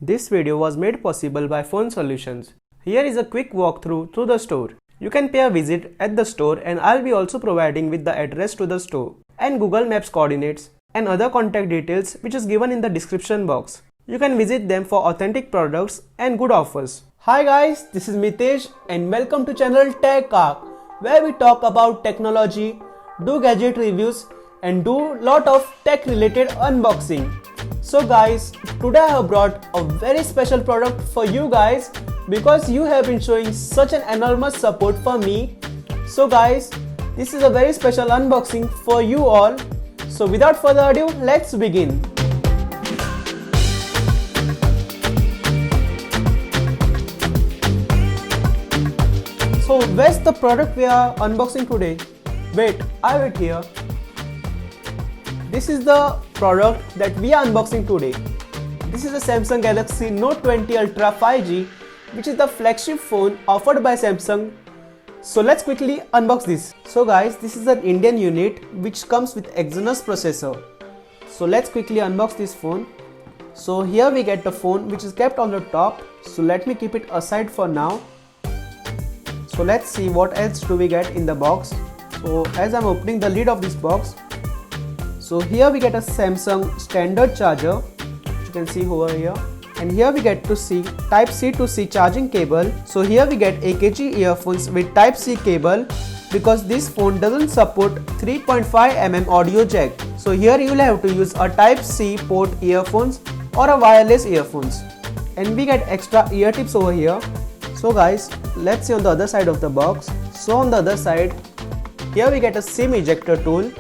This video was made possible by Phone Solutions. Here is a quick walkthrough to the store. You can pay a visit at the store and I'll be also providing with the address to the store and Google Maps coordinates and other contact details which is given in the description box. You can visit them for authentic products and good offers. Hi guys, this is Mitesh and welcome to channel Tech Arc, where we talk about technology, do gadget reviews and do lot of tech related unboxing. So guys, today I have brought a very special product for you guys because you have been showing such an enormous support for me. So guys, this is a very special unboxing for you all. So without further ado, let's begin. So where's the product we are unboxing today? Wait, I have it here. This is the product that we are unboxing today. This is the Samsung Galaxy Note 20 Ultra 5G, which is the flagship phone offered by Samsung. So let's quickly unbox this. So guys, this is an Indian unit which comes with Exynos processor. So let's quickly unbox this phone. So here we get the phone which is kept on the top. So let me keep it aside for now. So let's see what else do we get in the box. So as I'm opening the lid of this box, so here we get a Samsung standard charger, which you can see over here, and here we get to see Type C to C charging cable. So here we get AKG earphones with Type C cable because this phone doesn't support 3.5mm audio jack. So here you will have to use a Type C port earphones or a wireless earphones, and we get extra ear tips over here. So guys, let's see on the other side of the box. So on the other side, here we get a SIM ejector tool.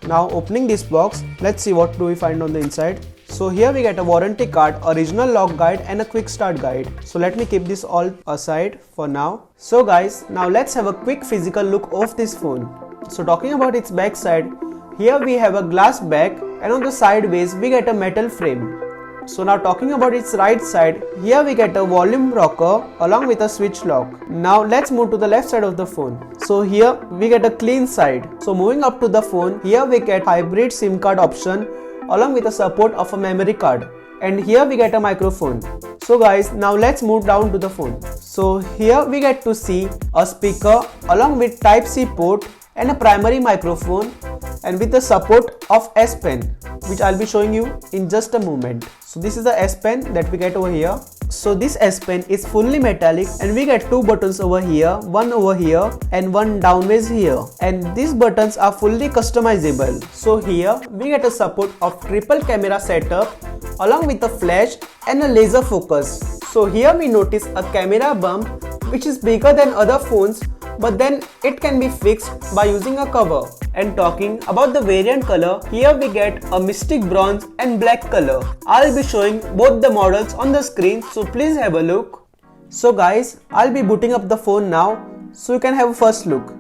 Now opening this box, let's see what do we find on the inside. So here we get a warranty card, original lock guide and a quick start guide. So let me keep this all aside for now. So guys, now let's have a quick physical look of this phone. So talking about its back side, here we have a glass back and on the sideways we get a metal frame. So now talking about its right side, here we get a volume rocker along with a switch lock. Now let's move to the left side of the phone. So here we get a clean side. So moving up to the phone, here we get hybrid SIM card option along with the support of a memory card. And here we get a microphone. So guys, now let's move down to the phone. So here we get to see a speaker along with Type C port and a primary microphone and with the support of S Pen, which I'll be showing you in just a moment. So this is the S Pen that we get over here. So this S Pen is fully metallic and we get two buttons over here, one over here and one downways here, and these buttons are fully customizable. So here we get a support of triple camera setup along with a flash and a laser focus. So here we notice a camera bump which is bigger than other phones, but then it can be fixed by using a cover. And talking about the variant color, here we get a mystic bronze and black color. I'll be showing both the models on the screen, so please have a look. So guys, I'll be booting up the phone now, so you can have a first look.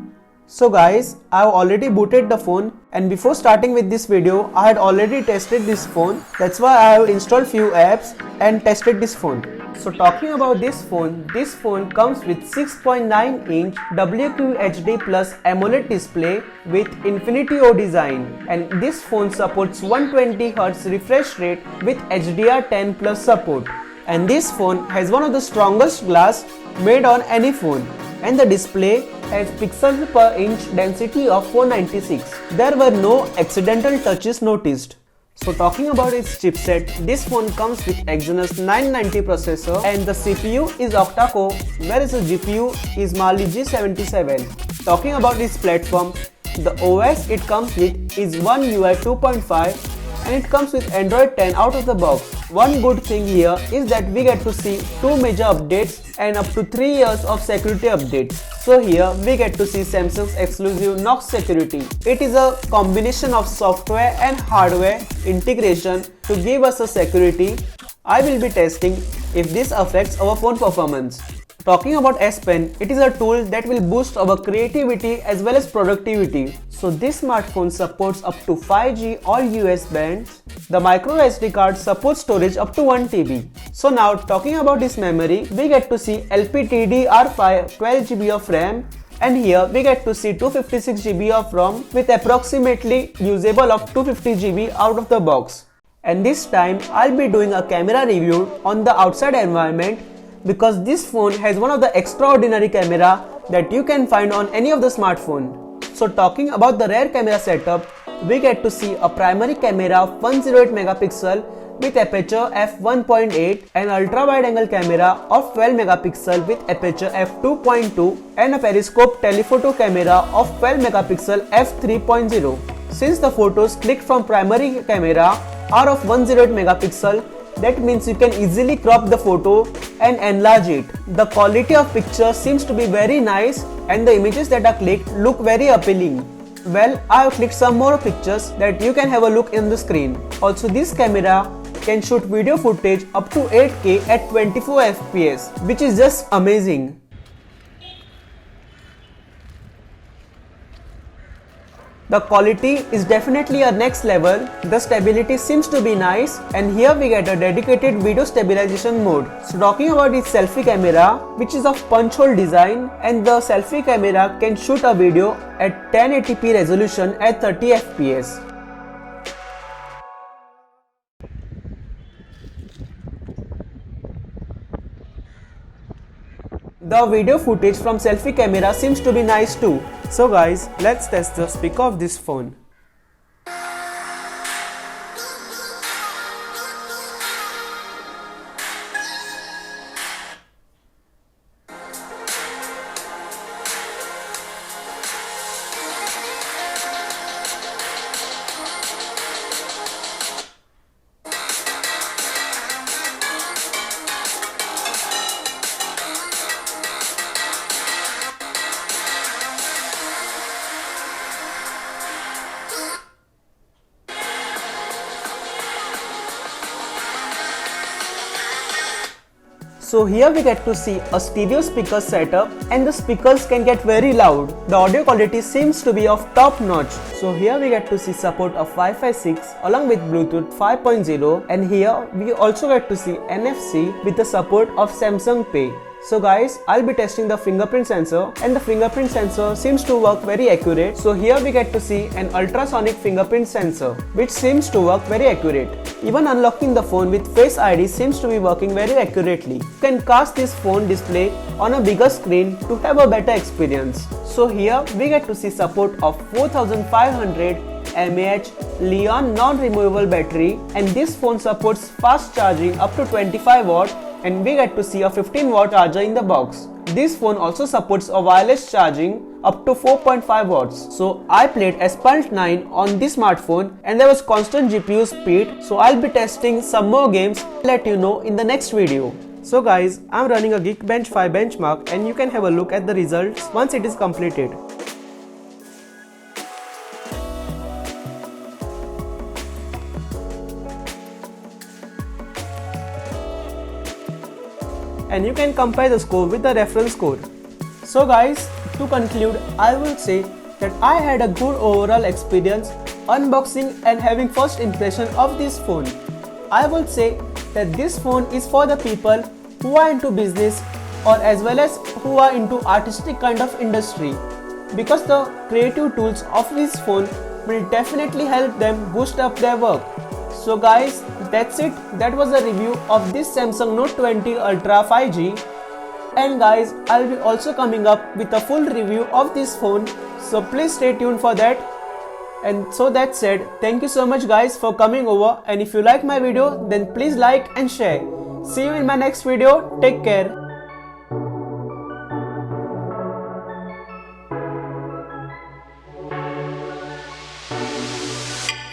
So guys, I have already booted the phone, and before starting with this video, I had already tested this phone. That's why I have installed few apps and tested this phone. So talking about this phone comes with 6.9-inch WQHD Plus AMOLED display with Infinity O design, and this phone supports 120Hz refresh rate with HDR10 Plus support. And this phone has one of the strongest glass made on any phone, and the display has pixels per inch density of 496. There were no accidental touches noticed. So talking about its chipset, this phone comes with Exynos 990 processor and the CPU is octa-core, whereas the GPU is Mali G77. Talking about its platform, the OS it comes with is One UI 2.5 and it comes with Android 10 out of the box. One good thing here is that we get to see 2 major updates and up to 3 years of security updates. So here we get to see Samsung's exclusive Knox security. It is a combination of software and hardware integration to give us a security. I will be testing if this affects our phone performance. Talking about S Pen, it is a tool that will boost our creativity as well as productivity. So this smartphone supports up to 5G all US bands. The micro SD card supports storage up to 1 TB. So now talking about this memory, we get to see LPDDR5 12GB of RAM, and here we get to see 256GB of ROM with approximately usable of 250GB out of the box. And this time I'll be doing a camera review on the outside environment because this phone has one of the extraordinary camera that you can find on any of the smartphone. So talking about the rear camera setup, we get to see a primary camera of 108 megapixel with aperture f1.8, an ultra wide angle camera of 12 megapixel with aperture f2.2 and a periscope telephoto camera of 12 megapixel f3.0. Since the photos clicked from primary camera are of 108 megapixel, that means you can easily crop the photo and enlarge it. The quality of picture seems to be very nice and the images that are clicked look very appealing. Well, I have clicked some more pictures that you can have a look in the screen. Also, this camera can shoot video footage up to 8K at 24 FPS, which is just amazing. The quality is definitely a next level, the stability seems to be nice, and here we get a dedicated video stabilization mode. So talking about its selfie camera, which is of punch hole design, and the selfie camera can shoot a video at 1080p resolution at 30 FPS. The video footage from selfie camera seems to be nice too. So guys, let's test the speaker of this phone. So here we get to see a stereo speaker setup and the speakers can get very loud. The audio quality seems to be of top notch. So here we get to see support of Wi-Fi 6 along with Bluetooth 5.0, and here we also get to see NFC with the support of Samsung Pay. So guys, I'll be testing the fingerprint sensor, and the fingerprint sensor seems to work very accurate. So here we get to see an ultrasonic fingerprint sensor which seems to work very accurate. Even unlocking the phone with Face ID seems to be working very accurately. You can cast this phone display on a bigger screen to have a better experience. So here we get to see support of 4500 mAh Li-ion non-removable battery, and this phone supports fast charging up to 25 watt, and we get to see a 15 watt charger in the box. This phone also supports a wireless charging up to 4.5 watts. So I played Asphalt 9 on this smartphone and there was constant GPU speed, so I'll be testing some more games. Let you know in the next video. So guys, I'm running a Geekbench 5 benchmark and you can have a look at the results once it is completed. And you can compare the score with the reference score. So guys, to conclude, I will say that I had a good overall experience unboxing and having first impression of this phone. I would say that this phone is for the people who are into business or as well as who are into artistic kind of industry, because the creative tools of this phone will definitely help them boost up their work. So guys, that's it. That was a review of this Samsung Note 20 Ultra 5G. And guys, I'll be also coming up with a full review of this phone, so please stay tuned for that. And so that said, thank you so much guys for coming over, and if you like my video then please like and share. See you in my next video. Take care.